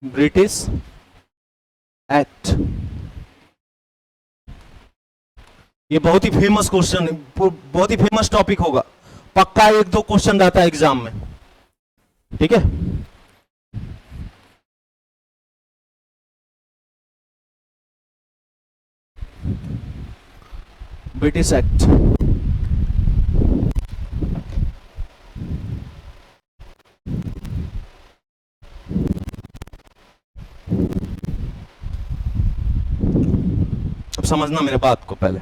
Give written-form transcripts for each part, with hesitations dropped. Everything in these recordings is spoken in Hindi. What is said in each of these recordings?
British act. ये बहुत ही फेमस क्वेश्चन, बहुत ही फेमस टॉपिक होगा, पक्का एक दो क्वेश्चन रहता है एग्जाम में, ठीक है। ब्रिटिश एक्ट, अब समझना मेरे बात को पहले।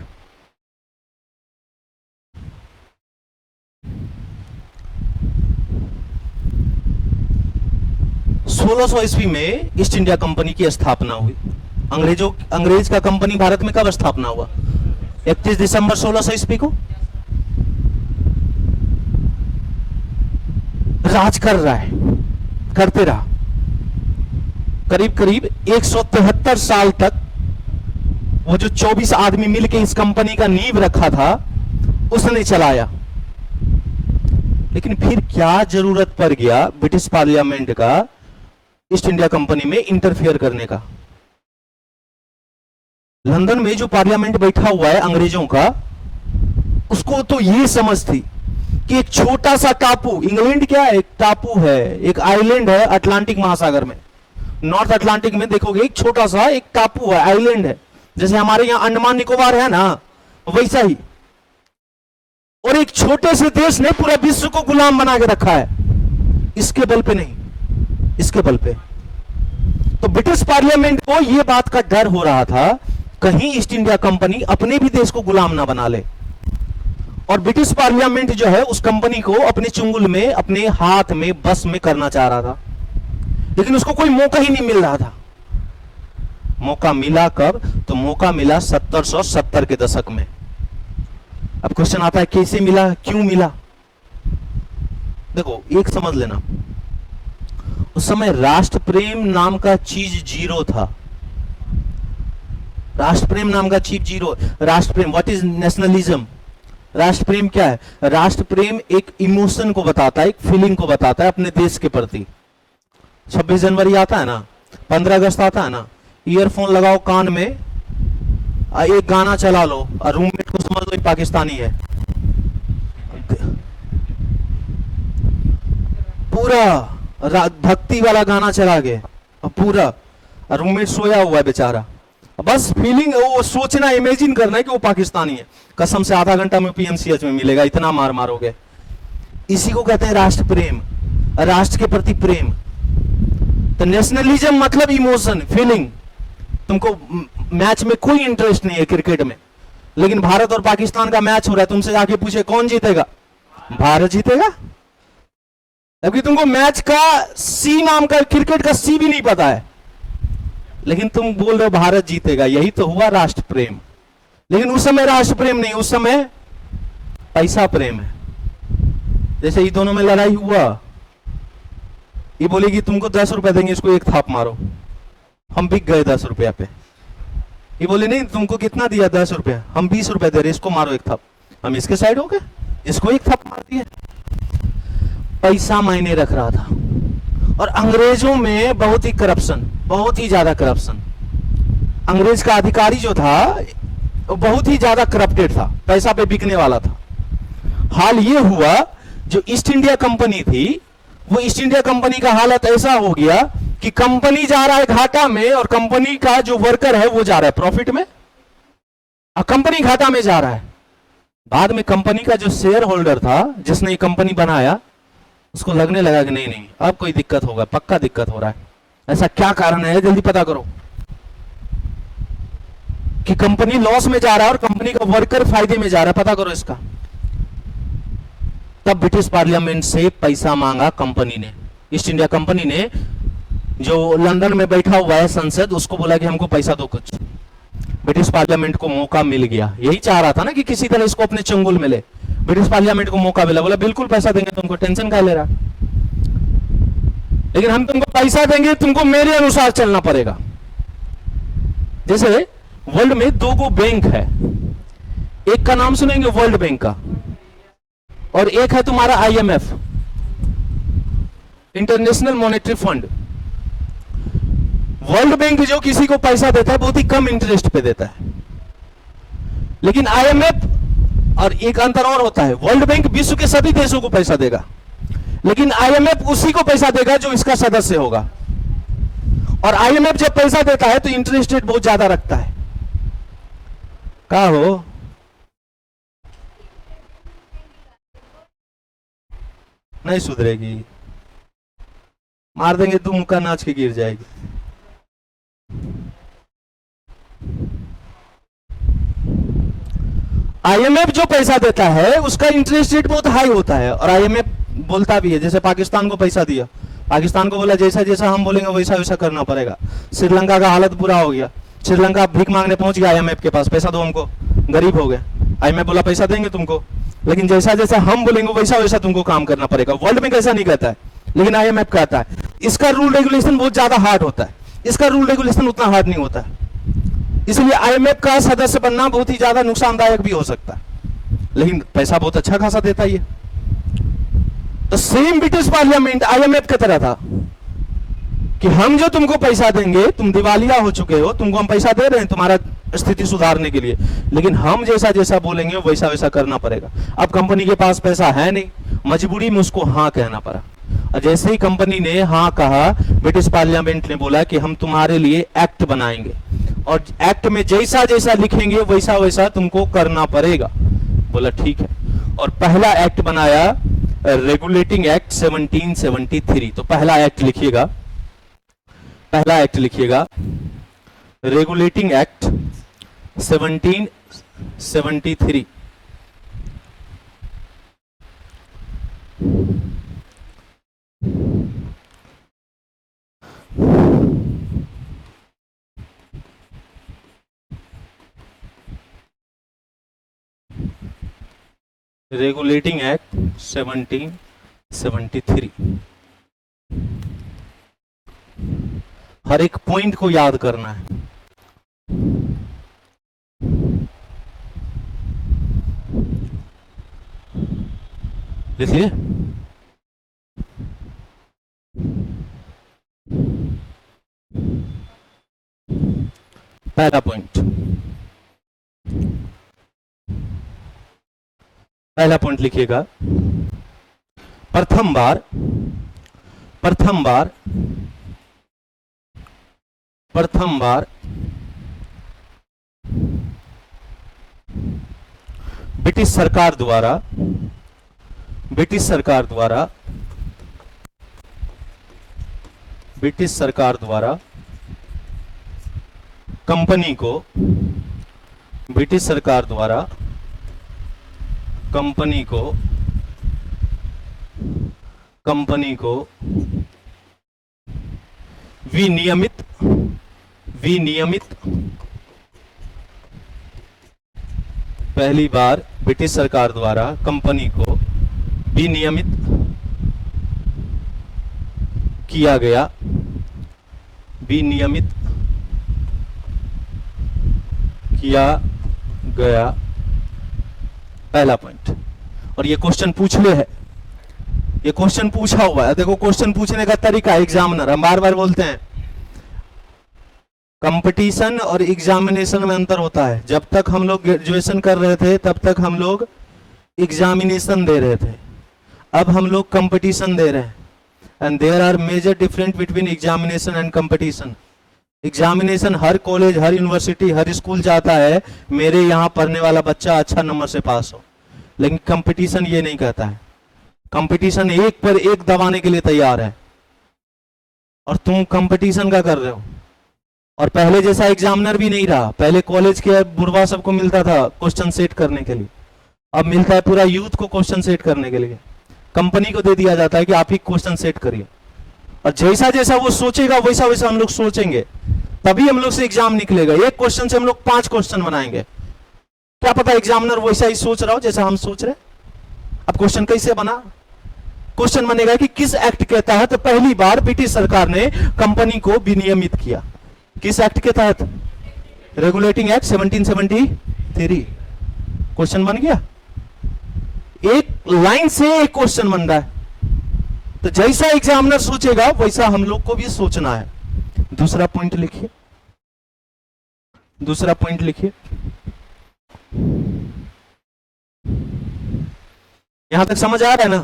सोलह सौ ईस्वी में ईस्ट इंडिया कंपनी की स्थापना हुई। अंग्रेज का कंपनी भारत में कब स्थापना हुआ? 31 दिसंबर 1600 ईस्वी को। राज कर रहा है, करते रहा करीब करीब 173 साल तक। वो जो 24 आदमी मिलके इस कंपनी का नींव रखा था उसने चलाया। लेकिन फिर क्या जरूरत पड़ गया ब्रिटिश पार्लियामेंट का ईस्ट इंडिया कंपनी में इंटरफेयर करने का? लंदन में जो पार्लियामेंट बैठा हुआ है अंग्रेजों का, उसको तो ये समझ थी कि एक छोटा सा टापू, इंग्लैंड क्या है, एक टापू है, एक आइलैंड है अटलांटिक महासागर में, नॉर्थ अटलांटिक में देखोगे एक छोटा सा एक टापू है, आइलैंड है, जैसे हमारे यहां अंडमान निकोबार है ना, वैसा ही। और एक छोटे से देश ने पूरा विश्व को गुलाम बना के रखा है, इसके बल पे नहीं, इसके बल पे। तो ब्रिटिश पार्लियामेंट को यह बात का डर हो रहा था कहीं ईस्ट इंडिया कंपनी अपने भी देश को गुलाम ना बना ले। और ब्रिटिश पार्लियामेंट जो है उस कंपनी को अपने चुंगल में, अपने हाथ में, बस में करना चाह रहा था, लेकिन उसको कोई मौका ही नहीं मिल रहा था। मौका मिला कब? तो मौका मिला 1770 के दशक में। अब क्वेश्चन आता है कैसे मिला, क्यों मिला? देखो एक समझ लेना, उस समय राष्ट्र प्रेम नाम का चीज जीरो था। राष्ट्र प्रेम नाम का चीज जीरो। राष्ट्र प्रेम, व्हाट इज नेशनलिज्म? राष्ट्र प्रेम क्या है? राष्ट्र प्रेम एक इमोशन को बताता है, एक फीलिंग को बताता है अपने देश के प्रति। 26 जनवरी आता है ना, 15 अगस्त आता है ना, ईयरफोन लगाओ कान में, एक गाना चला लो और रूममेट को समझ लो पाकिस्तानी है, पूरा भक्ति वाला गाना चला गया और पूरा रूममेट सोया हुआ है बेचारा, बस फीलिंग, वो सोचना, इमेजिन करना है कि वो पाकिस्तानी है। कसम से आधा घंटा में पीएमसीएच में मिलेगा, इतना मार मारोगे। इसी को कहते हैं राष्ट्र प्रेम, राष्ट्र के प्रति प्रेम। तो नेशनलिज्म मतलब इमोशन, फीलिंग। तुमको मैच में कोई इंटरेस्ट नहीं है क्रिकेट में, लेकिन भारत और पाकिस्तान का मैच हो रहा है, तुमसे आके पूछे कौन जीतेगा? भारत जीतेगा। जबकि तुमको मैच का सी नाम का, क्रिकेट का सी भी नहीं पता है, लेकिन तुम बोल रहे हो भारत जीतेगा। यही तो हुआ राष्ट्र प्रेम। लेकिन उस समय राष्ट्र प्रेम नहीं, उस समय पैसा प्रेम है। जैसे ये दोनों में लड़ाई हुआ, ये बोलेगी तुमको 10 रुपए देंगे, इसको एक थाप मारो। हम बिक गए 10 रुपया पे। ये बोले नहीं तुमको कितना दिया? 10 रुपया। हम 20 रुपए दे रहे, इसको मारो एक थाप। हम इसके साइड हो गए, इसको एक थाप मार दिए। पैसा मायने रख रहा था। और अंग्रेजों में बहुत ही करप्शन, बहुत ही ज्यादा करप्शन। अंग्रेज का अधिकारी जो था वो बहुत ही ज्यादा करप्टेड था, पैसा पे बिकने वाला था। हाल ये हुआ जो ईस्ट इंडिया कंपनी थी, वो ईस्ट इंडिया कंपनी का हालत ऐसा हो गया कि कंपनी जा रहा है घाटा में और कंपनी का जो वर्कर है वो जा रहा है प्रॉफिट में, और कंपनी घाटा में जा रहा है। बाद में कंपनी का जो शेयर होल्डर था, जिसने ये कंपनी बनाया, उसको लगने लगा कि नहीं नहीं अब कोई दिक्कत होगा, पक्का दिक्कत हो रहा है। ऐसा क्या कारण है, जल्दी पता करो कि कंपनी लॉस में जा रहा है और कंपनी का वर्कर फायदे में जा रहा है, पता करो इसका। तब ब्रिटिश पार्लियामेंट से पैसा मांगा कंपनी ने, ईस्ट इंडिया कंपनी ने। जो लंदन में बैठा हुआ है संसद, उसको बोला कि हमको पैसा दो कुछ। ब्रिटिश पार्लियामेंट को मौका मिल गया। यही चाह रहा था ना कि किसी तरह इसको अपने चंगुल में ले। ब्रिटिश पार्लियामेंट को मौका मिला, बोला बिल्कुल पैसा देंगे तुमको, टेंशन क्या ले रहा, लेकिन हम तुमको पैसा देंगे, तुमको मेरे अनुसार चलना पड़ेगा। जैसे वर्ल्ड में 2 बैंक है, एक का नाम सुनेंगे वर्ल्ड बैंक का, और एक है तुम्हारा IMF, international monetary fund. World bank जो किसी को पैसा देता है बहुत ही कम इंटरेस्ट पे देता है, लेकिन आईएमएफ, और एक अंतर और होता है, वर्ल्ड बैंक विश्व के सभी देशों को पैसा देगा, लेकिन आईएमएफ उसी को पैसा देगा जो इसका सदस्य होगा। और आईएमएफ जब पैसा देता है तो इंटरेस्ट रेट बहुत ज्यादा रखता है। कहा हो नहीं सुधरेगी, मार देंगे, तू मुक्का नाच के गिर जाएगी। आईएमएफ जो पैसा देता है उसका इंटरेस्ट रेट बहुत हाई होता है, और आईएमएफ बोलता भी है, जैसे पाकिस्तान को पैसा दिया, पाकिस्तान को बोला जैसा जैसा हम बोलेंगे वैसा वैसा करना पड़ेगा। श्रीलंका का हालत बुरा हो गया, श्रीलंका भीख मांगने पहुंच गया आईएमएफ के पास, पैसा दो हमको, गरीब हो गए। आईएमएफ बोला पैसा देंगे तुमको, लेकिन जैसा जैसा हम बोलेंगे वैसा वैसा तुमको काम करना पड़ेगा। वर्ल्ड बैंक ऐसा नहीं कहता है, लेकिन आईएमएफ कहता है। इसका रूल रेगुलेशन बहुत ज्यादा हार्ड होता है, इसका रूल रेगुलेशन उतना हार्ड नहीं होता है, इसलिए आईएमएफ का सदस्य बनना बहुत ही ज्यादा नुकसानदायक भी हो सकता है, लेकिन पैसा बहुत अच्छा खासा देता है ये। तो सेम ब्रिटिश पार्लियामेंट आईएमएफ की तरह था कि हम जो तुमको पैसा देंगे, तुम दिवालिया हो चुके हो, तुमको हम पैसा दे रहे हैं तुम्हारा स्थिति सुधारने के लिए, लेकिन हम जैसा जैसा बोलेंगे वैसा वैसा करना पड़ेगा। अब कंपनी के पास पैसा है नहीं, मजबूरी में उसको हाँ कहना पड़ा, और जैसे ही कंपनी ने हाँ कहा, ब्रिटिश पार्लियामेंट ने बोला कि हम तुम्हारे लिए एक्ट बनाएंगे, और एक्ट में जैसा जैसा लिखेंगे वैसा वैसा तुमको करना पड़ेगा। बोला ठीक है, और पहला एक्ट बनाया रेगुलेटिंग एक्ट 1773। तो पहला एक्ट लिखिएगा, पहला एक्ट लिखिएगा रेगुलेटिंग एक्ट 1773। Regulating act 1773। हर एक पॉइंट को याद करना है। देखिए पहला पॉइंट, पहला पॉइंट लिखिएगा, प्रथम बार ब्रिटिश सरकार द्वारा कंपनी को, ब्रिटिश सरकार द्वारा कंपनी को विनियमित पहली बार ब्रिटिश सरकार द्वारा कंपनी को विनियमित किया गया, पहला पॉइंट। और ये क्वेश्चन पूछ ले है, ये क्वेश्चन पूछा हुआ है। देखो क्वेश्चन पूछने का तरीका, एग्जामिनर, हम बार बार बोलते हैं कंपटीशन और एग्जामिनेशन में अंतर होता है। जब तक हम लोग ग्रेजुएशन कर रहे थे तब तक हम लोग एग्जामिनेशन दे रहे थे, अब हम लोग कंपटीशन दे रहे हैं। And there are major difference between examination and competition. Examination हर कॉलेज, हर यूनिवर्सिटी, हर स्कूल चाहता है मेरे यहाँ पढ़ने वाला बच्चा अच्छा नंबर से पास हो, लेकिन कंपटीशन ये नहीं कहता है। कंपटीशन एक पर एक दबाने के लिए तैयार है, और तुम कंपटीशन का कर रहे हो। और पहले जैसा एग्जामिनर भी नहीं रहा, पहले कॉलेज के बुढ़वा सबको मिलता था क्वेश्चन सेट करने के लिए, अब मिलता है पूरा यूथ को क्वेश्चन सेट करने के लिए। कंपनी को दे दिया जाता है कि आप ही क्वेश्चन सेट करिए, और जैसा जैसा वो सोचेगा वैसा वैसा हम लोग सोचेंगे, तभी हम लोग से एग्जाम निकलेगा। एक क्वेश्चन से हम लोग 5 क्वेश्चन बनाएंगे, क्या पता एग्जामिनर वैसा ही सोच रहा हो जैसा हम सोच रहे। अब क्वेश्चन कैसे बना? क्वेश्चन बनेगा कि किस एक्ट के तहत पहली बार ब्रिटिश सरकार ने कंपनी को विनियमित किया। किस एक्ट के तहत? Regulating act 1773। क्वेश्चन बन गया, एक लाइन से एक क्वेश्चन बन रहा है। तो जैसा एग्जामिनर सोचेगा वैसा हम लोग को भी सोचना है। दूसरा पॉइंट लिखिए, दूसरा पॉइंट लिखिए। यहां तक समझ आ रहा है ना,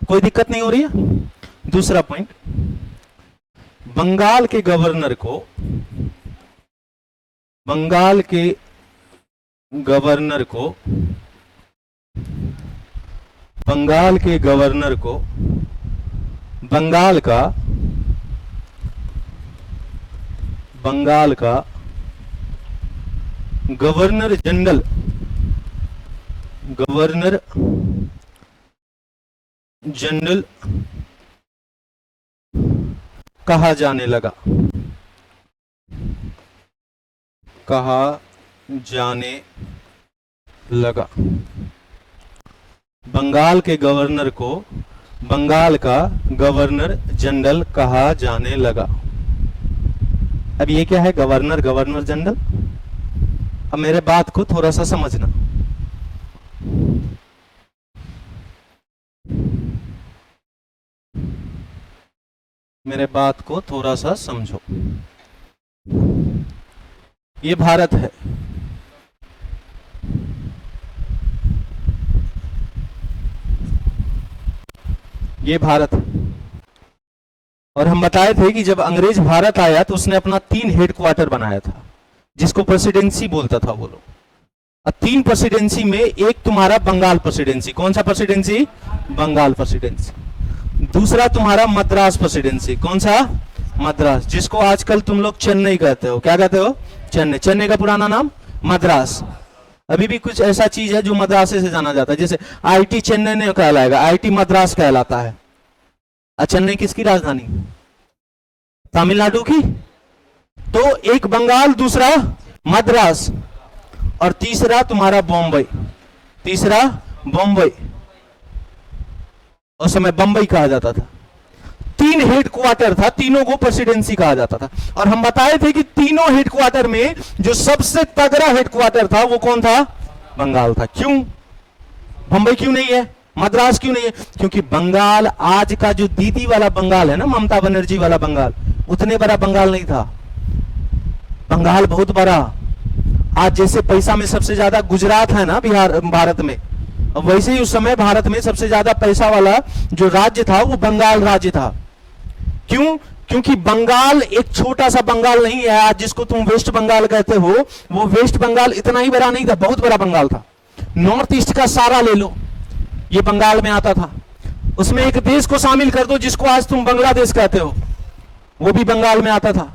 कोई दिक्कत नहीं हो रही है। दूसरा पॉइंट, बंगाल के गवर्नर को, बंगाल के गवर्नर को, बंगाल के गवर्नर को बंगाल का, बंगाल का गवर्नर जनरल, गवर्नर जनरल कहा जाने लगा, कहा जाने लगा। बंगाल के गवर्नर को बंगाल का गवर्नर जनरल कहा जाने लगा। अब ये क्या है, गवर्नर, गवर्नर जनरल। अब मेरे बात को थोड़ा सा समझना, मेरे बात को थोड़ा सा समझो। ये भारत है, ये भारत है। और हम बताए थे कि जब अंग्रेज भारत आया तो उसने अपना 3 हेडक्वार्टर बनाया था, जिसको प्रेसिडेंसी बोलता था वो लोग। और 3 प्रेसिडेंसी में एक तुम्हारा बंगाल प्रेसिडेंसी। कौन सा प्रेसिडेंसी? बंगाल प्रेसिडेंसी। दूसरा तुम्हारा मद्रास प्रेसिडेंसी। कौन सा? मद्रास, जिसको आजकल तुम लोग चेन्नई कहते हो। क्या कहते हो? चेन्नई। चेन्नई का पुराना नाम मद्रास। अभी भी कुछ ऐसा चीज है जो मद्रास से जाना जाता है, जैसे आईटी चेन्नई नहीं कहलाएगा, आईटी मद्रास कहलाता है। चेन्नई किसकी राजधानी? तमिलनाडु की। तो एक बंगाल, दूसरा मद्रास, और तीसरा तुम्हारा बॉम्बई। तीसरा बॉम्बई, उस समय बंबई कहा जाता था। 3 हेडक्वार्टर था, तीनों को प्रेसिडेंसी कहा जाता था। और हम बताए थे कि तीनों हेडक्वार्टर में जो सबसे तगड़ा हेडक्वार्टर था वो कौन था? बंगाल था। क्यों? बंबई क्यों नहीं है? मद्रास क्यों नहीं है? क्योंकि बंगाल, आज का जो दीदी वाला बंगाल है ना, ममता बनर्जी वाला बंगाल, उतने बड़ा बंगाल नहीं था। बंगाल बहुत बड़ा। आज जैसे पैसा में सबसे ज्यादा गुजरात है ना बिहार, भारत में, वैसे ही उस समय भारत में सबसे ज्यादा पैसा वाला जो राज्य था वो बंगाल राज्य था। क्यों? क्योंकि बंगाल एक छोटा सा बंगाल नहीं है आज जिसको तुम वेस्ट बंगाल कहते हो। वो वेस्ट बंगाल इतना ही बड़ा नहीं था, बहुत बड़ा बंगाल था। नॉर्थ ईस्ट का सारा ले लो, ये बंगाल में आता था। उसमें एक देश को शामिल कर दो जिसको आज तुम बांग्लादेश कहते हो, वो भी बंगाल में आता था।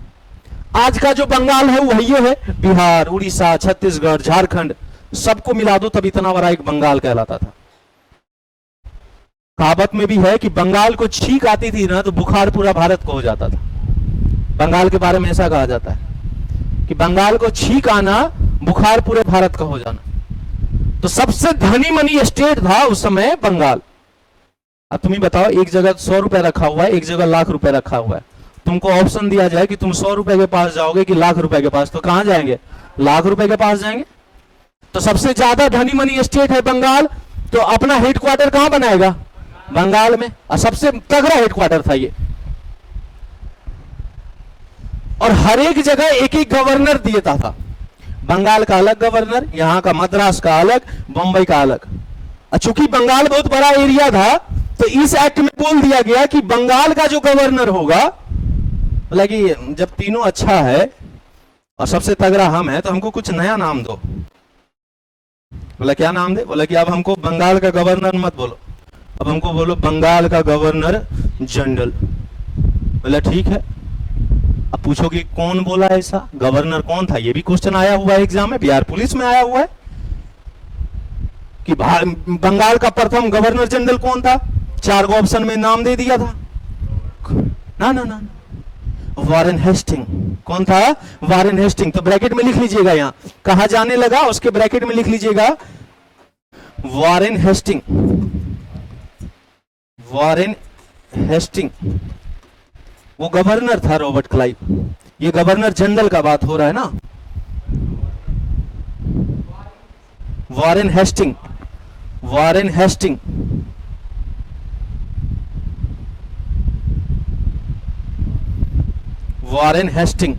आज का जो बंगाल है वही है बिहार, उड़ीसा, छत्तीसगढ़, झारखंड, सबको मिला दो तब इतना बड़ा एक बंगाल कहलाता था। कहावत में भी है कि बंगाल को छींक आती थी ना तो बुखार पूरा भारत को हो जाता था। बंगाल के बारे में ऐसा कहा जाता है कि बंगाल को छींक आना, बुखार पूरे भारत का हो जाना। तो सबसे धनी मनी स्टेट था उस समय बंगाल। अब तुम ही बताओ, एक जगह 100 रुपए रखा हुआ है, एक जगह लाख रुपए रखा हुआ है। तुमको ऑप्शन दिया जाए कि तुम 100 रुपए के पास जाओगे कि लाख रुपए के पास, तो कहां जाएंगे? लाख रुपए के पास जाएंगे। तो सबसे ज्यादा धनी मनी स्टेट है बंगाल, तो अपना हेडक्वार्टर कहां बनाएगा? बंगाल में। और सबसे तगड़ा हेडक्वार्टर था ये। और हर एक जगह एक एक गवर्नर दिया था। बंगाल का अलग गवर्नर, यहां का मद्रास का अलग, बंबई का अलग। चूंकि बंगाल बहुत बड़ा एरिया था तो इस एक्ट में बोल दिया गया कि बंगाल का जो गवर्नर होगा, बोला कि जब तीनों अच्छा है और सबसे तगड़ा हम है तो हमको कुछ नया नाम दो। बोला क्या नाम दे? बोला कि अब हमको बंगाल का गवर्नर मत बोलो, अब हमको बोलो बंगाल का गवर्नर जनरल। बोला ठीक है। अब पूछोगे कौन बोला ऐसा, गवर्नर कौन था? ये भी क्वेश्चन आया हुआ है एग्जाम में, बिहार पुलिस में आया हुआ है कि बंगाल का प्रथम गवर्नर जनरल कौन था? 4 ऑप्शन में नाम दे दिया था। ना ना ना, वॉरेन हेस्टिंग। कौन था? Warren Hasting. तो ब्रैकेट में लिख लीजिएगा, यहां कहा जाने लगा, उसके ब्रैकेट में लिख लीजिएगा वॉरेन हेस्टिंग। वॉरेन हेस्टिंग वो गवर्नर था, रॉबर्ट क्लाइव। ये गवर्नर जनरल का बात हो रहा है ना। Warren Hasting, Warren Hasting. Warren Hasting.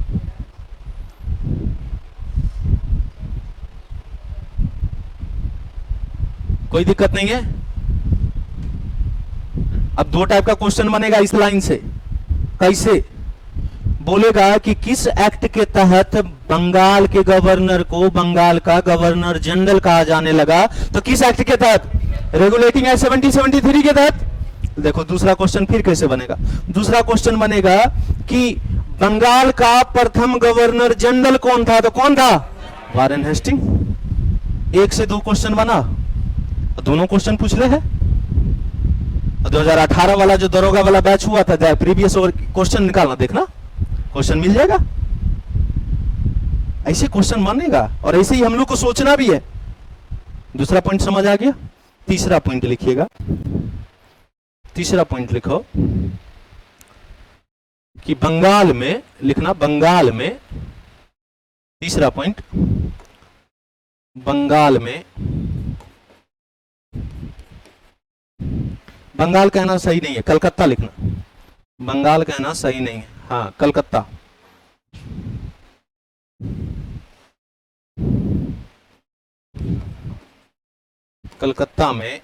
कोई दिक्कत नहीं है। अब दो टाइप का क्वेश्चन बनेगा इस लाइन से। कैसे बोलेगा कि किस एक्ट के तहत बंगाल के गवर्नर को बंगाल का गवर्नर जनरल कहा जाने लगा? तो किस एक्ट के तहत? रेगुलेटिंग एक्ट 1773 के तहत। देखो दूसरा क्वेश्चन फिर कैसे बनेगा। दूसरा क्वेश्चन बनेगा कि बंगाल का प्रथम गवर्नर जनरल कौन था? तो कौन था? Warren Hasting. एक से दो क्वेश्चन बना, दोनों क्वेश्चन पूछ ले है। 2018 वाला जो दरोगा वाला बैच हुआ था, प्रीवियस क्वेश्चन निकालना, देखना क्वेश्चन मिल जाएगा। ऐसे क्वेश्चन बनेगा और ऐसे ही हम लोग को सोचना भी है। दूसरा पॉइंट समझ आ गया। तीसरा पॉइंट लिखिएगा। तीसरा पॉइंट लिखो कि बंगाल में, लिखना बंगाल में, तीसरा पॉइंट, बंगाल में, बंगाल कहना सही नहीं है, कलकत्ता लिखना। बंगाल कहना सही नहीं है, हाँ कलकत्ता। कलकत्ता में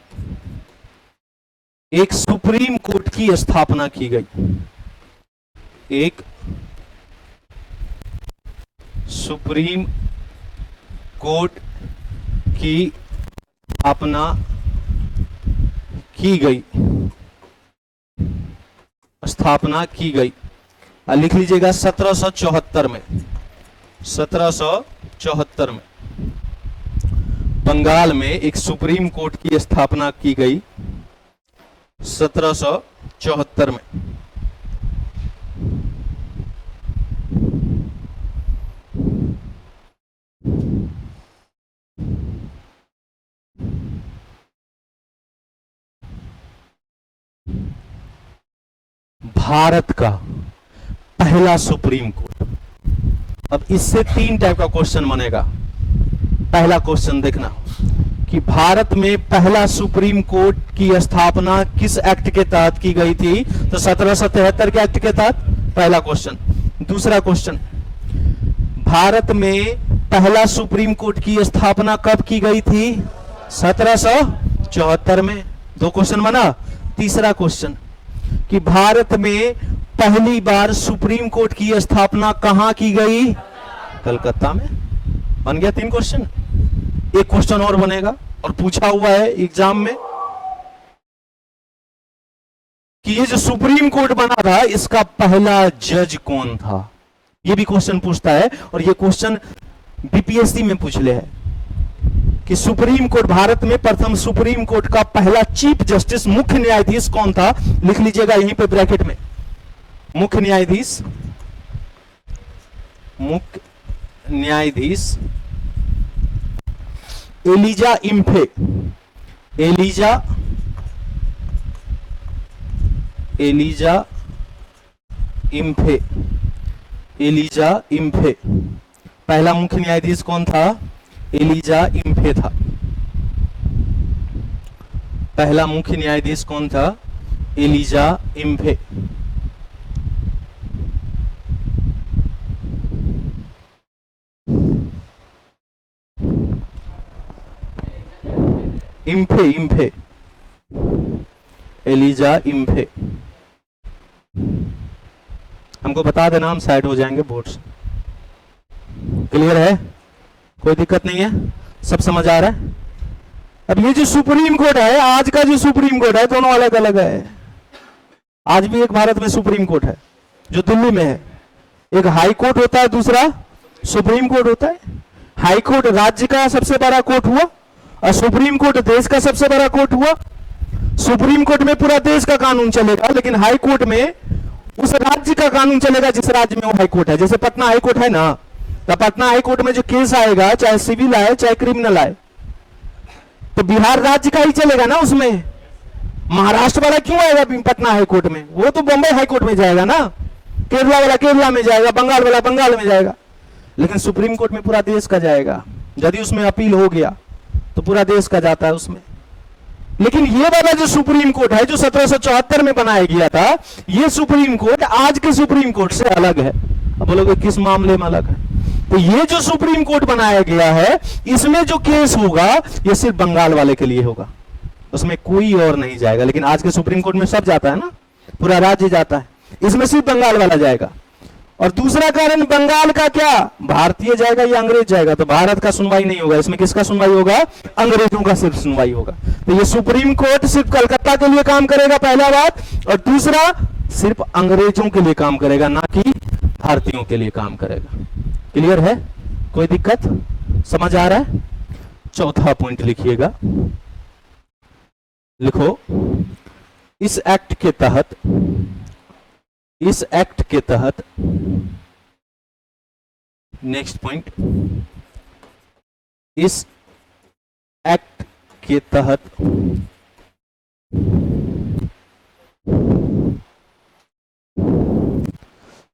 एक सुप्रीम कोर्ट की स्थापना की गई। एक सुप्रीम कोर्ट की स्थापना की गई, स्थापना की गई। लिख लीजिएगा 1774 में। 1774 में बंगाल में एक सुप्रीम कोर्ट की स्थापना की गई, 1774 में। भारत का पहला सुप्रीम कोर्ट। अब इससे तीन टाइप का क्वेश्चन बनेगा। पहला क्वेश्चन देखना कि भारत में पहला सुप्रीम कोर्ट की स्थापना किस एक्ट के तहत की गई थी? तो 1773 के एक्ट के तहत, पहला क्वेश्चन। दूसरा क्वेश्चन, भारत में पहला सुप्रीम कोर्ट की स्थापना कब की गई थी? 1774 में। दो क्वेश्चन बना। तीसरा क्वेश्चन कि भारत में पहली बार सुप्रीम कोर्ट की स्थापना कहां की गई? कलकत्ता में। बन गया तीन क्वेश्चन। एक क्वेश्चन और बनेगा और पूछा हुआ है एग्जाम में कि ये जो सुप्रीम कोर्ट बना था इसका पहला जज कौन था? ये भी क्वेश्चन पूछता है और ये क्वेश्चन बीपीएससी में पूछ ले है कि सुप्रीम कोर्ट, भारत में प्रथम सुप्रीम कोर्ट का पहला चीफ जस्टिस, मुख्य न्यायाधीश कौन था? लिख लीजिएगा यहीं पे ब्रैकेट में, मुख्य न्यायाधीश, मुख्य न्यायाधीश एलिजा इम्फे। एलिजा इम्फे। एलिजा इम्फे। पहला मुख्य न्यायाधीश कौन था? एलिजा इम्फे था। पहला मुख्य न्यायाधीश कौन था? एलिजा इम्फे। इम्फे। एलिजा इम्फे। हमको बता देना, हम साइड हो जाएंगे बोर्ड से। क्लियर है? कोई दिक्कत नहीं है? सब समझ आ रहा है? अब ये जो सुप्रीम कोर्ट है, आज का जो सुप्रीम कोर्ट है, दोनों अलग अलग है। आज भी एक भारत में सुप्रीम कोर्ट है जो दिल्ली में है। एक हाई कोर्ट होता है, दूसरा सुप्रीम कोर्ट होता है। हाई कोर्ट राज्य का सबसे बड़ा कोर्ट हुआ और सुप्रीम कोर्ट देश का सबसे बड़ा कोर्ट हुआ। सुप्रीम कोर्ट में पूरा देश का कानून चलेगा, लेकिन हाई कोर्ट में उस राज्य का कानून चलेगा जिस राज्य में वो हाई कोर्ट है। जैसे पटना हाई कोर्ट है ना, तो पटना हाई कोर्ट में जो केस आएगा, चाहे सिविल आए चाहे क्रिमिनल आए, तो बिहार राज्य का ही चलेगा ना उसमें। महाराष्ट्र वाला क्यों आएगा पटना हाई कोर्ट में? वो तो बंबई हाई कोर्ट में जाएगा ना। केरला वाला केरला में जाएगा, बंगाल वाला बंगाल में जाएगा। लेकिन सुप्रीम कोर्ट में पूरा देश का जाएगा। यदि उसमें अपील हो गया तो पूरा देश का जाता है उसमें। लेकिन ये वाला जो सुप्रीम कोर्ट है, जो 1774 में बनाया गया था, ये सुप्रीम कोर्ट आज के सुप्रीम कोर्ट से अलग है। अब बोलोगे किस मामले में अलग है? तो ये जो सुप्रीम कोर्ट बनाया गया है, इसमें जो केस होगा ये सिर्फ बंगाल वाले के लिए होगा, उसमें कोई और नहीं जाएगा। लेकिन आज के सुप्रीम कोर्ट में सब जाता है ना, पूरा राज्य जाता है, इसमें सिर्फ बंगाल वाला जाएगा। और दूसरा कारण, बंगाल का क्या, भारतीय जाएगा या अंग्रेज जाएगा, तो भारत का सुनवाई नहीं होगा इसमें। किसका सुनवाई होगा? अंग्रेजों का सिर्फ सुनवाई होगा। तो ये सुप्रीम कोर्ट सिर्फ कलकत्ता के लिए काम करेगा, पहला बात। और दूसरा, सिर्फ अंग्रेजों के लिए काम करेगा, ना कि भारतीयों के लिए काम करेगा। क्लियर है? कोई दिक्कत? समझ आ रहा है? चौथा पॉइंट लिखिएगा, लिखो, इस एक्ट के तहत, इस एक्ट के तहत, नेक्स्ट पॉइंट, इस एक्ट के तहत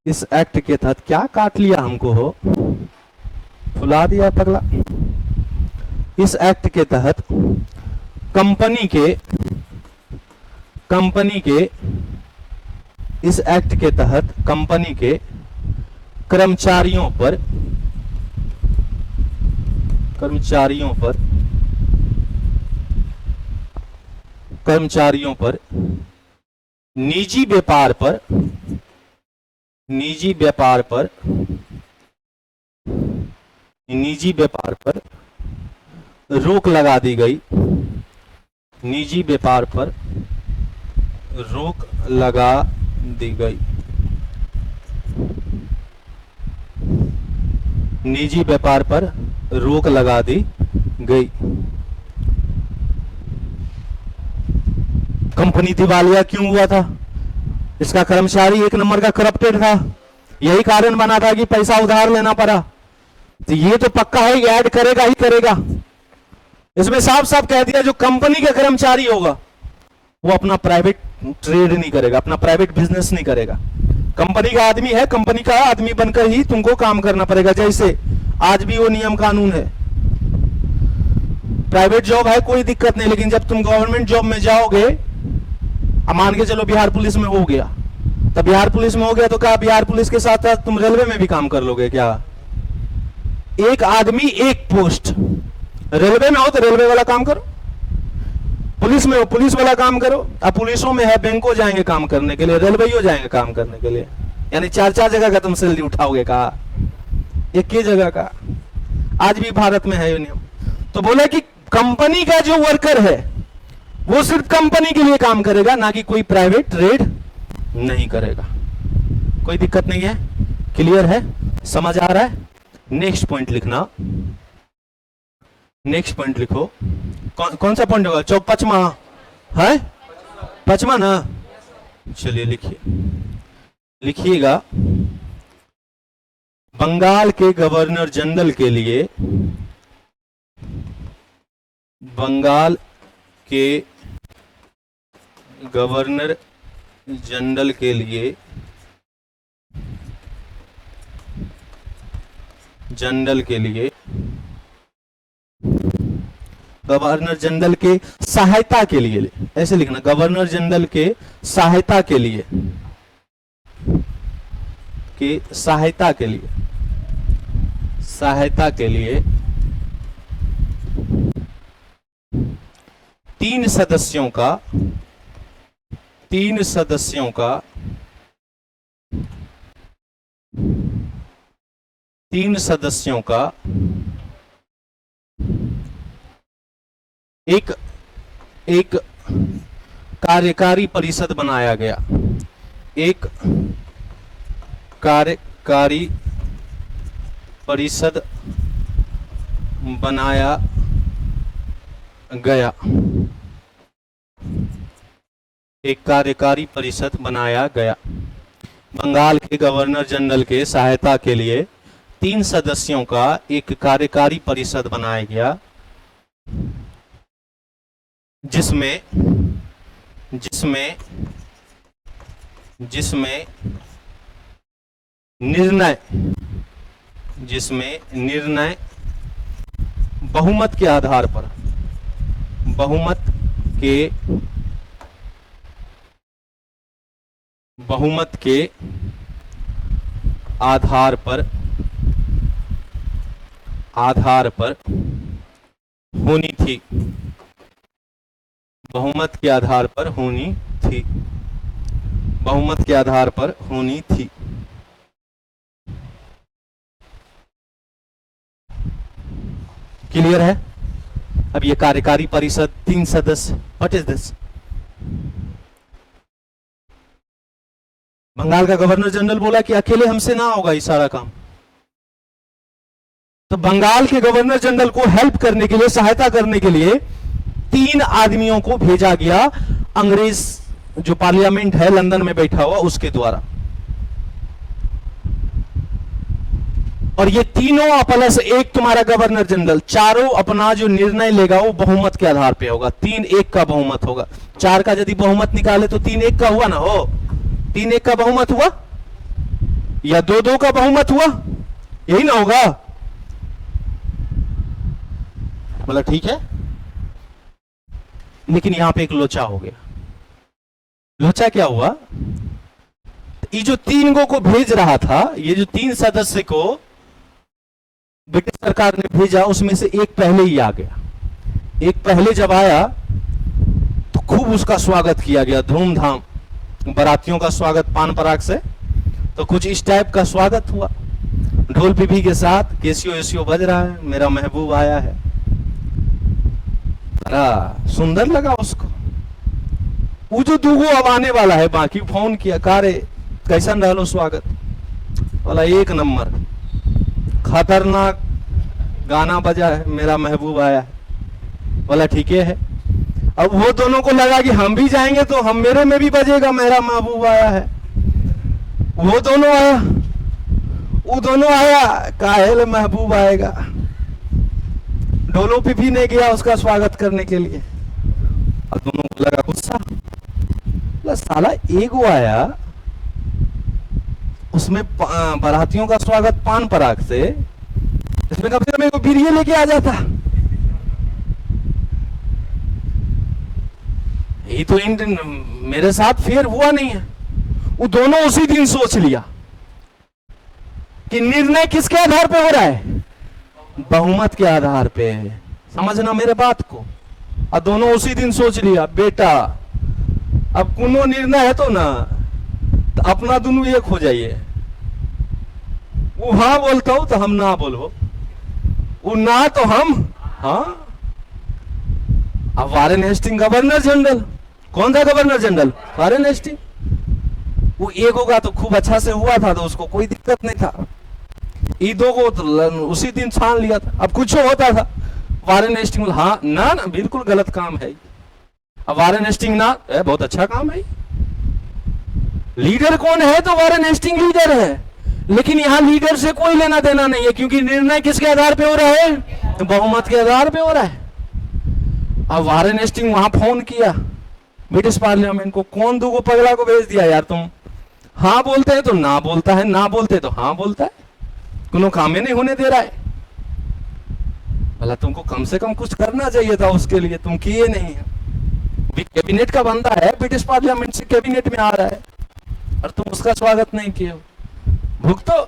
इस एक्ट के तहत, क्या काट लिया हमको हो, फुला दिया पगला। इस एक्ट के तहत कंपनी के इस एक्ट के तहत कंपनी के कर्मचारियों पर निजी व्यापार पर रोक लगा दी गई। निजी व्यापार पर रोक लगा दी गई। निजी व्यापार पर रोक लगा दी गई। कंपनी दिवालिया क्यों हुआ था? इसका कर्मचारी एक नंबर का करप्टेड था, यही कारण बना था कि पैसा उधार लेना पड़ा। तो ये तो पक्का है, ऐड करेगा ही करेगा। इसमें साफ साफ कह दिया, जो कंपनी का कर्मचारी होगा वो अपना प्राइवेट ट्रेड नहीं करेगा, अपना प्राइवेट बिजनेस नहीं करेगा। कंपनी का आदमी है, कंपनी का आदमी बनकर ही तुमको काम करना पड़ेगा। जैसे आज भी वो नियम कानून है। प्राइवेट जॉब है कोई दिक्कत नहीं, लेकिन जब तुम गवर्नमेंट जॉब में जाओगे, मान के चलो बिहार पुलिस में हो गया, तब बिहार पुलिस में हो गया तो क्या बिहार पुलिस के साथ साथ तुम रेलवे में भी काम कर लोगे क्या? एक आदमी एक पोस्ट। रेलवे में हो तो रेलवे वाला काम करो, पुलिस में हो पुलिस वाला काम करो। अब पुलिसों में है, बैंकों जाएंगे काम करने के लिए, रेलवे जाएंगे काम करने के लिए। यानी चार चार जगह का तुम सैलरी उठाओगे का, एक ही जगह का। आज भी भारत में है ये नियम। तो बोले कि कंपनी का जो वर्कर है वो सिर्फ कंपनी के लिए काम करेगा, ना कि कोई प्राइवेट ट्रेड नहीं करेगा। कोई दिक्कत नहीं है? क्लियर है? समझ आ रहा है? नेक्स्ट पॉइंट लिखना, नेक्स्ट पॉइंट लिखो। कौन सा पॉइंट होगा? पचमा है, पचमा ना? चलिए लिखिएगा, बंगाल के गवर्नर जनरल के लिए, बंगाल के गवर्नर जनरल के लिए, गवर्नर जनरल के सहायता के लिए, ऐसे लिखना, गवर्नर जनरल के सहायता के लिए, सहायता के लिए 3 सदस्यों का एक कार्यकारी परिषद बनाया गया। एक कार्यकारी परिषद बनाया गया। एक कार्यकारी परिषद बनाया गया। बंगाल के गवर्नर जनरल के सहायता के लिए 3 सदस्यों का एक कार्यकारी परिषद बनाया गया, जिसमें निर्णय बहुमत के आधार पर, बहुमत के आधार पर होनी थी, बहुमत के आधार पर होनी थी, बहुमत के आधार पर होनी थी। क्लियर है? अब ये कार्यकारी परिषद 3 सदस्य, व्हाट इज दिस? बंगाल का गवर्नर जनरल बोला कि अकेले हमसे ना होगा ये सारा काम, तो बंगाल के गवर्नर जनरल को हेल्प करने के लिए, सहायता करने के लिए 3 आदमियों को भेजा गया, अंग्रेज जो पार्लियामेंट है लंदन में बैठा हुआ उसके द्वारा। और ये तीनों प्लस एक तुम्हारा गवर्नर जनरल, चारों अपना जो निर्णय लेगा वो बहुमत के आधार पे होगा। 3-1 का बहुमत होगा। 4 का यदि बहुमत निकाले तो 3-1 का हुआ ना, हो 3-1 का बहुमत हुआ, या 2-2 का बहुमत हुआ, यही ना होगा? बोला ठीक है। लेकिन यहां पे एक लोचा हो गया। लोचा क्या हुआ? ये जो 3 को भेज रहा था, ये जो 3 सदस्य को ब्रिटिश सरकार ने भेजा, उसमें से एक पहले ही आ गया। एक पहले जब आया तो खूब उसका स्वागत किया गया, धूमधाम, बारातियों का स्वागत पान पराग से, तो कुछ इस टाइप का स्वागत हुआ, ढोल पिपी के साथ, केसियो एसियो बज रहा है, मेरा महबूब आया है। बड़ा सुंदर लगा उसको। वो जो 2 अब आने वाला है, बाकी फोन किया, कारे कैसन रहलो स्वागत? बोला 1 नंबर, खतरनाक गाना बजा है, मेरा महबूब आया है। बोला ठीक है। अब वो दोनों को लगा कि हम भी जाएंगे तो हम मेरे में भी बजेगा, मेरा महबूब आया है। वो दोनों आया, काहे महबूब आएगा। ढोलो पिपी ने गया उसका स्वागत करने के लिए, और दोनों को लगा गुस्सा। साला एगो आया, उसमें बारातियों का स्वागत पान पराग से, इसमें कम से कम एक बीड़िया लेके आ जाता। ये तो मेरे साथ फेर हुआ नहीं है। वो दोनों उसी दिन सोच लिया कि निर्णय किसके आधार पे हो रहा है? बहुमत के आधार पे। समझना मेरे बात को। और दोनों उसी दिन सोच लिया, बेटा अब कोनो निर्णय है तो ना, तो अपना दोनों एक हो जाइए। वो हाँ बोलता हूं तो हम ना बोलो, वो ना तो हम हाँ। अब वारेन हेस्टिंग गवर्नर जनरल, कौन था गवर्नर जनरल? Warren Hasting. वो एक होगा तो खूब अच्छा से हुआ था, तो उसको कोई दिक्कत नहीं था। ये 2 को तो उसी दिन छान लिया था। अब कुछ होता था, वारेन हेस्टिंग हाँ ना ना बिल्कुल गलत काम है। अब वारेन हेस्टिंग ना बहुत अच्छा काम है। लीडर कौन है? तो वारेन हेस्टिंग लीडर है। लेकिन यहां लीडर से कोई लेना देना नहीं है, क्योंकि निर्णय किसके आधार पे हो रहा है? बहुमत के आधार पे हो रहा है। अब वारेन हेस्टिंग वहां फोन किया ब्रिटिश पार्लियामेंट को, कौन 2 को पगला को भेज दिया यार तुम? हाँ बोलते हैं तो ना बोलता है, ना बोलते तो हाँ बोलता है, कोनो काम ही नहीं होने दे रहा है। भला तुमको कम से कम कुछ करना चाहिए था उसके लिए, तुम किए नहीं है। कैबिनेट का बंदा है, ब्रिटिश पार्लियामेंट से कैबिनेट में आ रहा है, और तुम उसका स्वागत नहीं किए हो। भुगतो।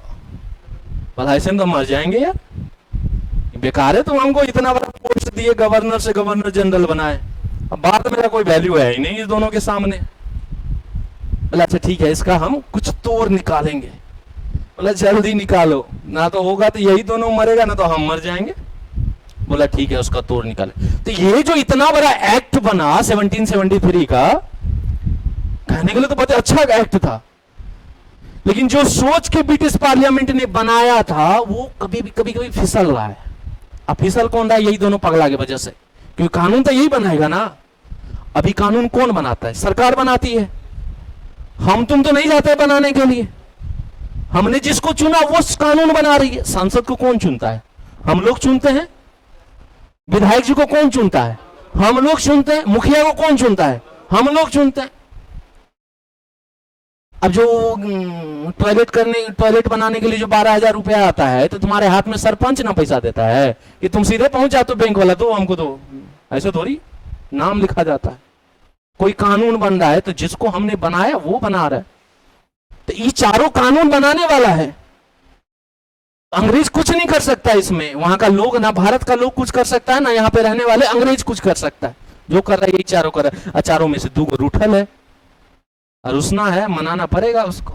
भला ऐसे तो मर जाएंगे यार, बेकार है। तुम हमको इतना बड़ा पोस्ट दिए, गवर्नर से गवर्नर जनरल बनाए, अब बाद में मेरा कोई वैल्यू है ही नहीं इस दोनों के सामने। बोला अच्छा ठीक है, इसका हम कुछ तोड़ निकालेंगे। बोला जल्दी निकालो, ना तो होगा तो यही दोनों मरेगा, ना तो हम मर जाएंगे। बोला ठीक है, उसका तोड़ निकाले। तो ये जो इतना बड़ा एक्ट बना 1773 का, कहने के लिए तो बहुत अच्छा एक्ट था, लेकिन जो सोच के ब्रिटिश पार्लियामेंट ने बनाया था वो कभी फिसल रहा है। अब फिसल कौन रहा है? यही दोनों पगला की वजह से, क्योंकि कानून तो यही बनाएगा ना। अभी कानून कौन बनाता है? सरकार बनाती है। हम तुम तो नहीं जाते बनाने के लिए, हमने जिसको चुना वो कानून बना रही है। सांसद को कौन चुनता है? हम लोग चुनते हैं। विधायक जी को कौन चुनता है? हम लोग चुनते हैं। मुखिया को कौन चुनता है? हम लोग चुनते हैं। अब जो टॉयलेट बनाने के लिए जो 12,000 रुपया आता है, तो तुम्हारे हाथ में सरपंच ना पैसा देता है कि तुम सीधे पहुंच जाते हो बैंक वाला, तो हमको तो ऐसे थोड़ी नाम लिखा जाता है। कोई कानून बन रहा है, तो जिसको हमने बनाया वो बना रहा है। तो ये चारों कानून बनाने वाला है, अंग्रेज कुछ नहीं कर सकता इसमें, वहां का लोग ना, भारत का लोग कुछ कर सकता है ना यहाँ पे रहने वाले अंग्रेज कुछ कर सकता है। जो कर रहा है यही चारों कर रहा है, चारों में से 2 को रूठल है और रुसना है, मनाना पड़ेगा उसको।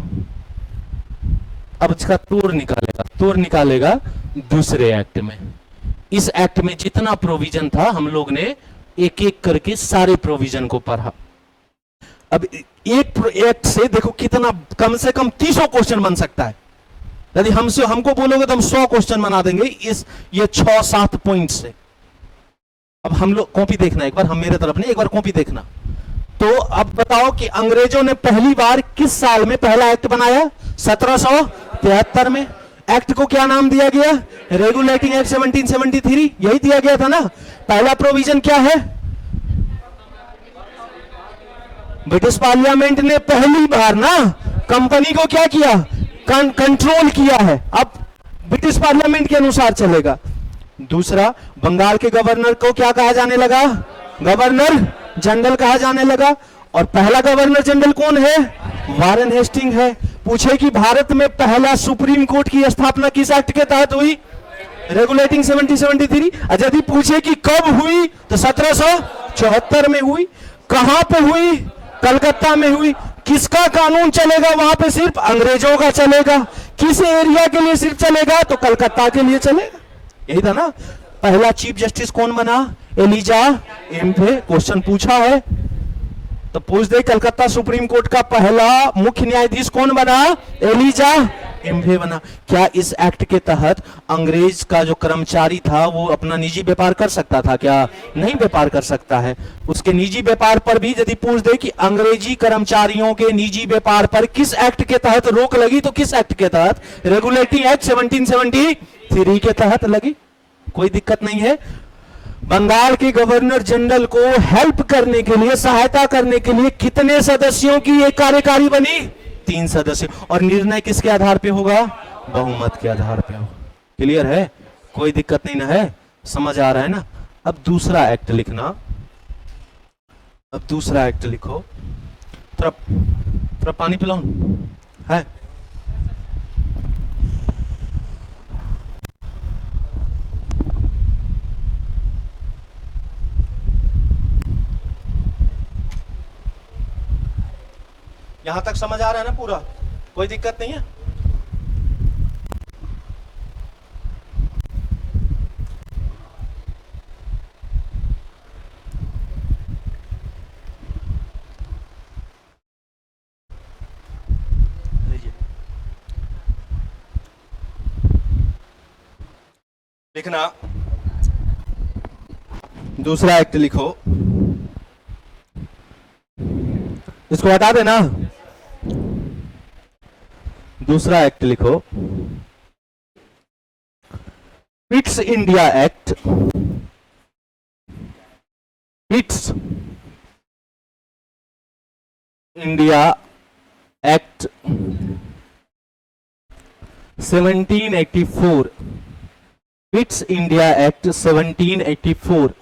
अब इसका तोड़ निकालेगा दूसरे एक्ट में। इस एक्ट में जितना प्रोविजन था हम लोग ने एक एक करके सारे प्रोविजन को पढ़ा। अब एक एक्ट से देखो कितना, कम से कम 300 क्वेश्चन बन सकता है। यदि हमको बोलोगे तो हम 100 क्वेश्चन बना देंगे इस ये 6-7 पॉइंट से। अब हम लोग कॉपी देखना एक बार, हम मेरे तरफ नहीं, एक बार कॉपी देखना। तो अब बताओ कि अंग्रेजों ने पहली बार किस साल में पहला एक्ट बनाया? 1773 में। एक्ट को क्या नाम दिया गया? रेगुलेटिंग एक्ट 1773, यही दिया गया था ना। पहला प्रोविजन क्या है? ब्रिटिश पार्लियामेंट ने पहली बार ना कंपनी को क्या किया? कंट्रोल किया है। अब ब्रिटिश पार्लियामेंट के अनुसार चलेगा। दूसरा, बंगाल के गवर्नर को क्या कहा जाने लगा? गवर्नर जनरल कहा जाने लगा। और पहला गवर्नर जनरल कौन है? वारेन हेस्टिंग है। पूछे कि भारत में पहला सुप्रीम कोर्ट की स्थापना किस एक्ट के तहत हुई? रेगुलेटिंग 1773। यदि पूछे कि कब हुई तो 1774 में हुई। कहां पे हुई? कलकत्ता में हुई। किसका कानून चलेगा वहां पे? सिर्फ अंग्रेजों का चलेगा। किस एरिया के लिए सिर्फ चलेगा? तो कलकत्ता के लिए चलेगा। यही था ना। पहला चीफ जस्टिस कौन बना? एलिजा एम्फे। क्वेश्चन पूछा है तो पूछ दे, कलकत्ता सुप्रीम कोर्ट का पहला मुख्य न्यायाधीश कौन बना? एलिजा एम्फे बना। क्या इस एक्ट के तहत अंग्रेज का जो कर्मचारी था वो अपना निजी व्यापार कर सकता था? क्या नहीं व्यापार कर सकता है। उसके निजी व्यापार पर भी यदि पूछ दे कि अंग्रेजी कर्मचारियों के निजी व्यापार पर किस एक्ट के तहत रोक लगी, तो किस एक्ट के तहत? रेगुलेटिंग एक्ट 1773 के तहत लगी। कोई दिक्कत नहीं है। बंगाल के गवर्नर जनरल को हेल्प करने के लिए, सहायता करने के लिए कितने सदस्यों की एक कार्यकारी बनी? 3 सदस्य। और निर्णय किसके आधार पे होगा? बहुमत के आधार पे होगा। क्लियर है? कोई दिक्कत नहीं ना है? समझ आ रहा है ना? अब दूसरा एक्ट लिखना। अब दूसरा एक्ट लिखो। थोड़ा पानी पिलाऊं है? यहां तक समझ आ रहा है ना पूरा? कोई दिक्कत नहीं है? लिखना। दूसरा एक्ट लिखो। इसको हटा देना। दूसरा एक्ट लिखो। Pitt's India act. Pitt's India act 1784। Pitt's India act 1784।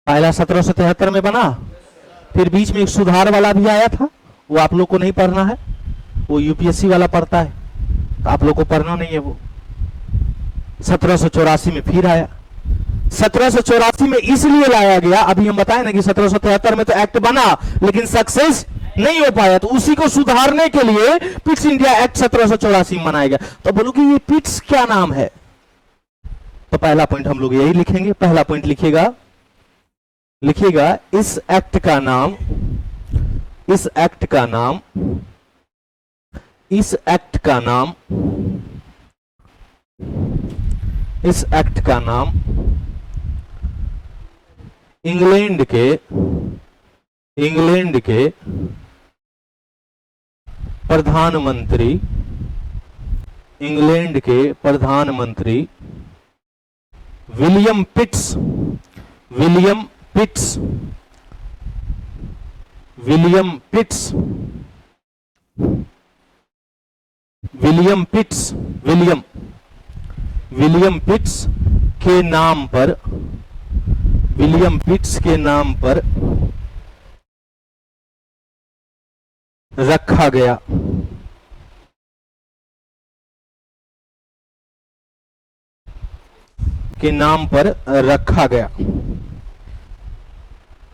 पहला 1773 में बना। फिर बीच में एक सुधार वाला भी आया था, वो आप लोग को नहीं पढ़ना है, वो यूपीएससी वाला पढ़ता है, तो आप लोग को पढ़ना नहीं है। वो 1784 में फिर आया। 1784 में इसलिए लाया गया, अभी हम बताए ना कि 1773 में तो एक्ट बना लेकिन सक्सेस नहीं हो पाया, तो उसी को सुधारने के लिए पिट्स इंडिया एक्ट 1784 में बनाया गया। तो बोलो कि ये पिट्स क्या नाम है? तो पहला पॉइंट हम लोग यही लिखेंगे। पहला पॉइंट लिखिएगा इस एक्ट का नाम इस एक्ट का नाम इंग्लैंड के प्रधानमंत्री विलियम विलियम पिट्स के नाम पर, विलियम पिट्स के नाम पर रखा गया। के नाम पर रखा गया।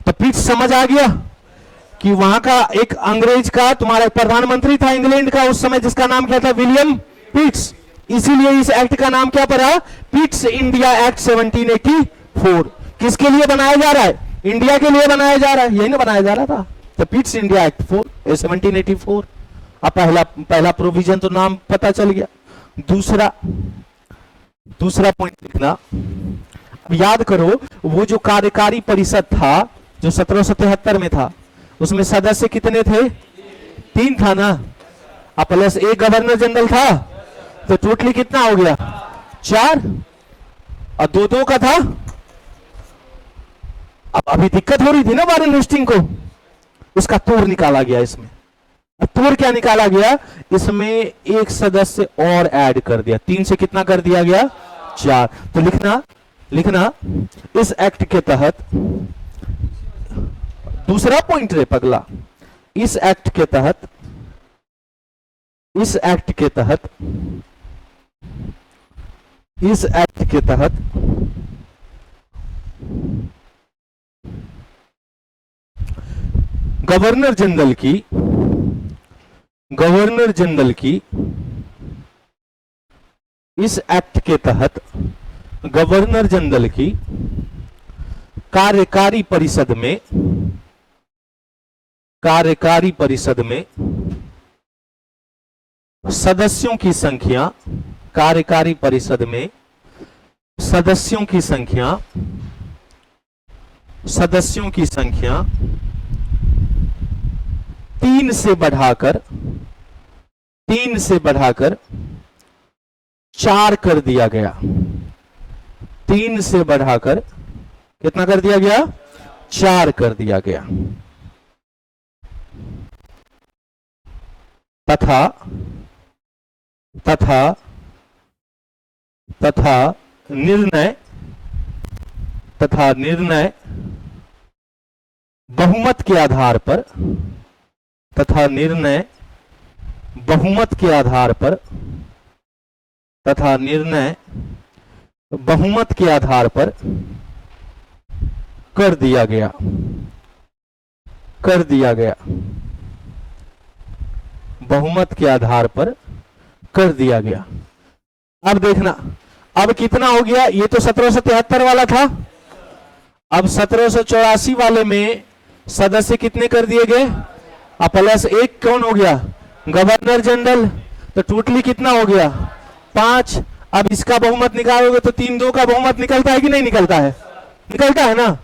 तो पिट्स समझ आ गया कि वहां का एक अंग्रेज का तुम्हारा प्रधानमंत्री था इंग्लैंड का उस समय, जिसका नाम क्या था, विलियम पिट्स। इसीलिए इस एक्ट का नाम क्या पड़ा, पिट्स इंडिया एक्ट 1784। किसके लिए बनाया जा रहा है, इंडिया के लिए बनाया जा रहा है, यही ना बनाया जा रहा था। तो पिट्स इंडिया एक्ट 1784। अब पहला प्रोविजन तो नाम पता चल गया। दूसरा पॉइंट लिखना। अब याद करो वो जो कार्यकारी परिषद था जो 1773 में था, उसमें सदस्य कितने थे, 3 था ना, अब प्लस एक गवर्नर जनरल था, तो टोटली कितना हो गया, 4, और 2-2 का था। अब अभी दिक्कत हो रही थी ना वारेन हेस्टिंग को, उसका तोड़ निकाला गया इसमें। तोड़ क्या निकाला गया, इसमें एक सदस्य और ऐड कर दिया, 3 से कितना कर दिया गया, 4। तो लिखना इस एक्ट के तहत, दूसरा पॉइंट रे पगला, इस एक्ट के तहत गवर्नर जनरल की इस एक्ट के तहत गवर्नर जनरल की कार्यकारी परिषद में सदस्यों की संख्या, कार्यकारी परिषद में सदस्यों की संख्या 3 से बढ़ाकर 4 कर दिया गया। 3 से बढ़ाकर कितना कर दिया गया, 4 कर दिया गया। तथा निर्णय बहुमत के आधार पर, कर दिया गया। बहुमत के आधार पर कर दिया गया। अब देखना, अब कितना हो गया, ये तो 1773 वाला था, अब 1784 वाले में सदस्य कितने कर दिए गए, अब प्लस 1 कौन हो गया, गवर्नर जनरल, तो टोटली कितना हो गया, 5। अब इसका बहुमत निकालोगे तो 3-2 का बहुमत निकलता है कि नहीं निकलता है, निकलता है ना।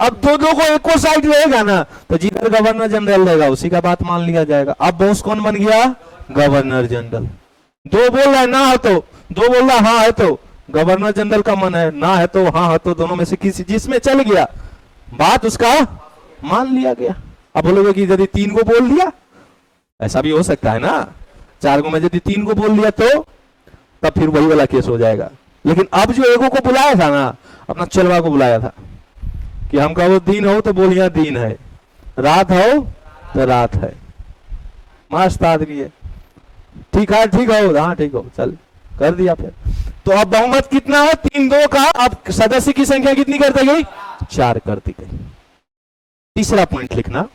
अब 2-2 को एक को साइड रहेगा ना, तो जिधर गवर्नर जनरल रहेगा उसी का बात मान लिया जाएगा। अब बॉस कौन बन गया, गवर्नर जनरल। 2 बोल रहा है ना है तो, 2 बोल रहा हाँ है तो गवर्नर जनरल का मन है, ना है तो हाँ है तो, दोनों में से किसी जिसमें चल गया बात उसका मान लिया गया। अब बोलोगे कि यदि 3 को बोल दिया, ऐसा भी हो सकता है ना, 4 को में यदि 3 को बोल दिया तो तब फिर वही वाला केस हो जाएगा। लेकिन अब जो एगो को बुलाया था ना, अपना चलवा को बुलाया था कि हम कहो दिन हो तो बोलिया दिन है, रात हो तो रात है, मस्त आदमी है, ठीक है, ठीक हो, हाँ ठीक हो, चल कर दिया फिर। तो अब बहुमत कितना है, 3-2 का। अब सदस्य की संख्या कितनी कर दी गई, 4 कर दी गई। तीसरा पॉइंट लिखना,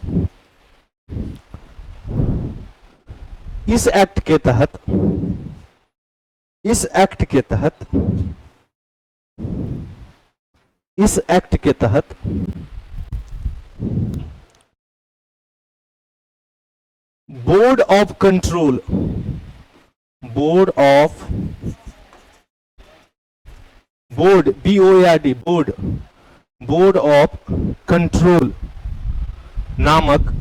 इस एक्ट के तहत board of control, board BOARD, board of control नामक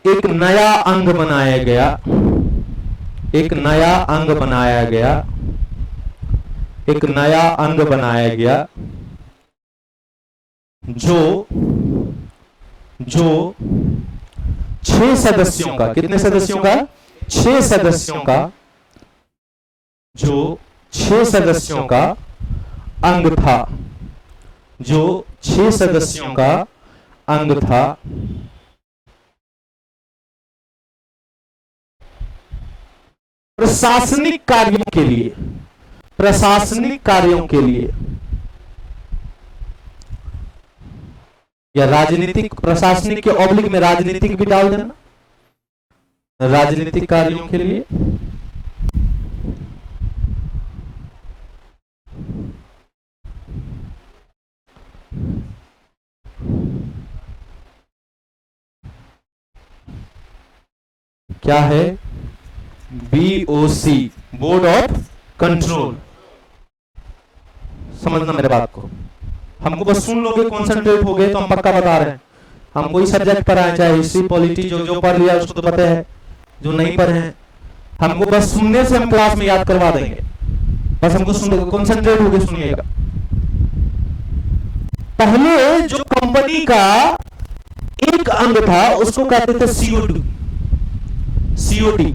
एक नया अंग बनाया गया, जो 6 सदस्यों का, कितने सदस्यों का, 6 सदस्यों का, जो 6 सदस्यों का अंग था, जो 6 सदस्यों का अंग था, प्रशासनिक कार्यों के लिए, प्रशासनिक कार्यों के लिए या राजनीतिक, प्रशासनिक के ऑब्लिक में राजनीतिक भी डाल देना, राजनीतिक कार्यों के लिए, क्या है, BOC, बोर्ड ऑफ कंट्रोल। समझना मेरे बात को, हमको बस सुन लोगे, कॉन्सेंट्रेट हो गए तो हम पक्का बता रहे हैं। हम कोई सब्जेक्ट पढ़ाएं, चाहे हिस्ट्री, पॉलिटी, जो पढ़ लिया उसको तो पता है, जो नहीं पढ़े हैं हमको बस सुनने से हम क्लास में याद करवा देंगे, बस हमको सुन, कॉन्सेंट्रेट होकर सुनिएगा। पहले जो कंपनी का एक अंग था उसको कहते थे CO2, COD।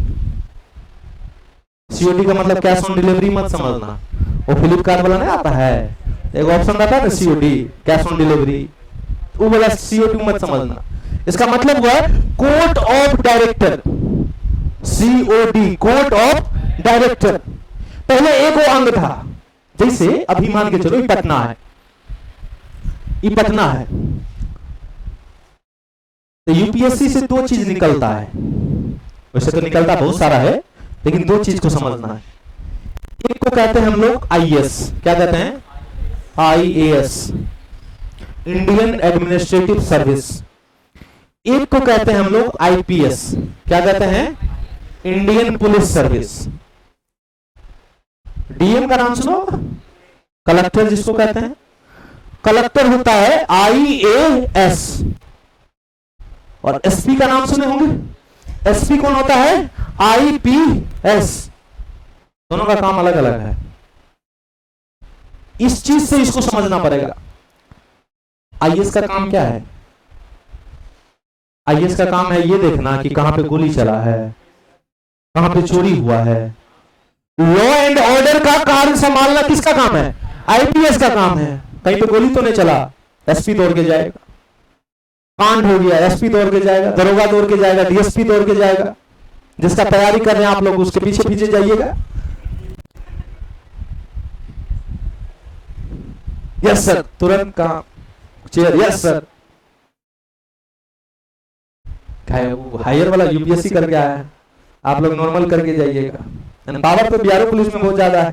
COD का मतलब कैश ऑन डिलीवरी मत समझना, वो फ्लिपकार्ट वाला नहीं आता है, एक ऑप्शन आता है ना COD, कैश ऑन डिलीवरी, वो वाला CO2 मत समझना। इसका मतलब हुआ court of director, COD, court of director. पहले एक वो अंग था, जैसे अभी मान के चलो ये पटना है, ये पटना है, तो यूपीएससी से 2 चीज निकलता है, वैसे तो निकलता बहुत सारा है, लेकिन 2 चीज को समझना है। एक को कहते हैं हम लोग IAS, क्या कहते हैं, IAS, इंडियन एडमिनिस्ट्रेटिव सर्विस। एक को कहते हैं हम लोग IPS, क्या कहते हैं, इंडियन पुलिस सर्विस। DM का नाम सुनो, कलेक्टर जिसको कहते हैं, कलेक्टर होता है IAS। और SP का नाम सुने होंगे, SP कौन होता है, IPS। दोनों का काम अलग अलग है, इस चीज से इसको समझना पड़ेगा। IAS का काम क्या है, IAS का काम है ये देखना कि कहां पे गोली चला है, कहां पे चोरी हुआ है। लॉ एंड ऑर्डर का कार्य संभालना किसका काम है, IPS का काम है। कहीं पे गोली तो नहीं चला, SP दौड़ के जाएगा, कांड हो गया SP दौड़ के जाएगा, दरोगा दौड़ के जाएगा, DSP दौड़ के जाएगा। जिसका तैयारी कर रहे हैं आप लोग उसके पीछे पीछे जाइएगा। यस सर, तुरंत काम, चेयर, यस सर। वो हायर वाला UPSC करके आया है, आप लोग नॉर्मल करके जाइएगा। पावर तो बिहार पुलिस में बहुत ज्यादा है,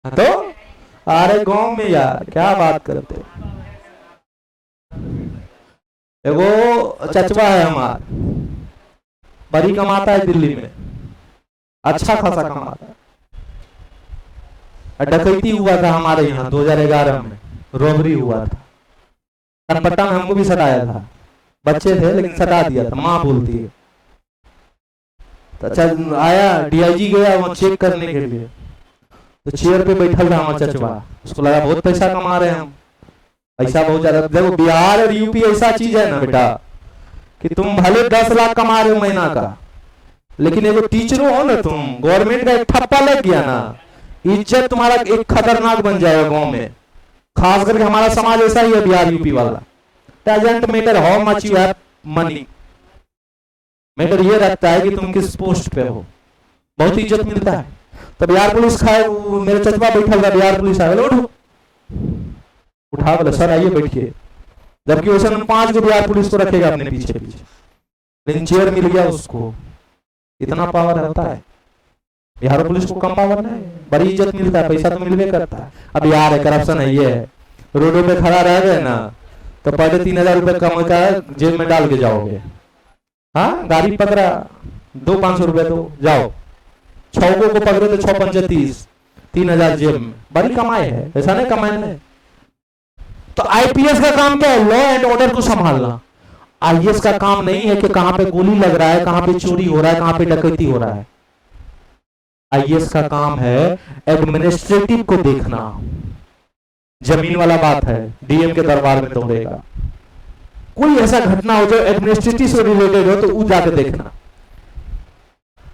तो अरे गांव में यार क्या बात करते। एगो चचवा है हमार, बड़ी कमाता है दिल्ली में, अच्छा खासा कमाता है। डकैती हुआ था हमारे यहाँ 2011 में, रॉबरी हुआ था, तनपट्टा में हमको भी सटाया था, बच्चे थे लेकिन सटा दिया था, माँ बोलती है। तो अच्छा आया, DIG गया वहां चेक करने के लिए, तो चेयर पे बैठा था हमारा चचवा, उसको लगा बहुत पैसा कमा रहे हैं हम, पैसा बहुत ज्यादा। देखो बिहार और यूपी ऐसा चीज है ना बेटा कि तुम भले 10 लाख कमा रहे हो महीना का, लेकिन एगो टीचरों हो ना तुम, गवर्नमेंट का एक ठप्पा लग गया ना, इज्जत तुम्हारा एक खतरनाक बन जाएगा गांव में। खास करके हमारा समाज ऐसा ही है बिहार यूपी वाला। Doesn't matter how much you have money, matter ये रखता है कि तुम किस पोस्ट पे हो, बहुत इज्जत मिलता है। तो बिहार पुलिस खाए, मेरे चचवा बैठा हुआ बिहार पुलिस आए, उठा बोले सर आइए बैठिए, जबकि वैसे 5 बिहार पुलिस को रखेगा अपने पीछे पीछे, लेकिन चेयर मिल गया उसको। इतना पावर होता है बिहार पुलिस को, कम पावर नहीं, बड़ी इज्जत मिलता है, पैसा तो मिलवे करता है। अब यार है करप्शन है, ये है रोडों पे खड़ा रह गए ना तो पहले 3000 रुपए कम का जेब में डाल के जाओगे। हाँ गाड़ी पकड़ा 200-500 रुपए दो जाओ, 6 को पकड़े तो 6 पंचे 30, 3000 जेब में, बड़ी कमाई है, ऐसा नहीं कमाई नहीं। तो IPS का काम क्या है, लॉ एंड ऑर्डर को संभालना। IAS का काम नहीं है कि कहां पे गोली लग रहा है, कहां पे चोरी हो रहा है, कहां पे डकैती हो रहा है। IAS का काम है एडमिनिस्ट्रेटिव को देखना। जमीन वाला बात है, DM के दरबार में दौड़ेगा, कोई ऐसा घटना हो जो एडमिनिस्ट्रेटिव से रिलेटेड हो तो वो जाके देखना।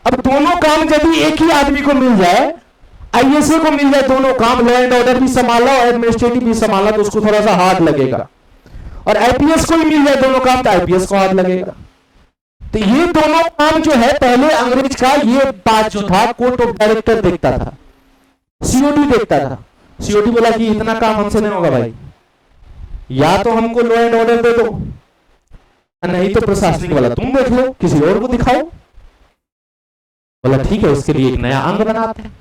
अब दोनों काम यदि एक ही आदमी को मिल जाए, आईएसए को मिल जाए दोनों काम, लॉ एंड ऑर्डर भी संभाला और एडमिनिस्ट्रेटिव भी संभाला, तो उसको थोड़ा सा हार्ड लगेगा। और आईपीएस को भी मिल जाए दोनों काम, तो आईपीएस को हार्ड लगेगा। तो ये दोनों काम जो है, पहले अंग्रेज का ये बात जो था, कोर्ट ऑफ डायरेक्टर देखता था, सीओडी देखता था। सीओडी बोला कि इतना काम हमसे नहीं होगा भाई, या तो हमको लॉ एंड ऑर्डर दे दो, नहीं तो प्रशासनिक वाला तुम देख लो, किसी और को दिखाओ। बोला ठीक है, उसके लिए एक नया अंग बनाते हैं।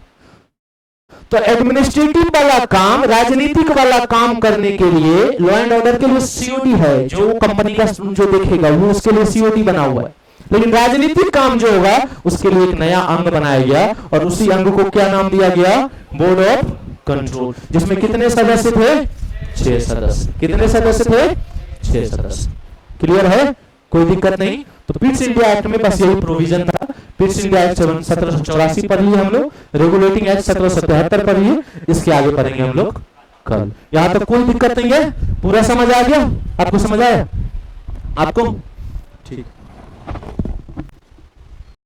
तो एडमिनिस्ट्रेटिव वाला काम, राजनीतिक वाला काम करने के लिए लॉ एंड ऑर्डर के लिए सीओडी है, जो कंपनी का जो देखेगा वो उसके लिए सीओडी बना हुआ है। लेकिन राजनीतिक काम जो होगा उसके लिए एक नया अंग बनाया गया, और उसी अंग को क्या नाम दिया गया? बोर्ड ऑफ कंट्रोल, जिसमें कितने सदस्य थे? 6 सदस्य। कितने सदस्य थे? 6 सदस्य। क्लियर है? कोई दिक्कत नहीं। तो पिट्स इंडिया एक्ट में बस यही प्रोविजन था। पिट्स इंडिया एक्ट 1784 पढ़ लिए हम लोग, रेगुलेटिंग एक्ट 1777 पढ़िए, इसके आगे पढ़ेंगे हम लोग कल। यहां तक कोई दिक्कत नहीं है? पूरा समझ आ गया? आपको समझ आया? आपको ठीक।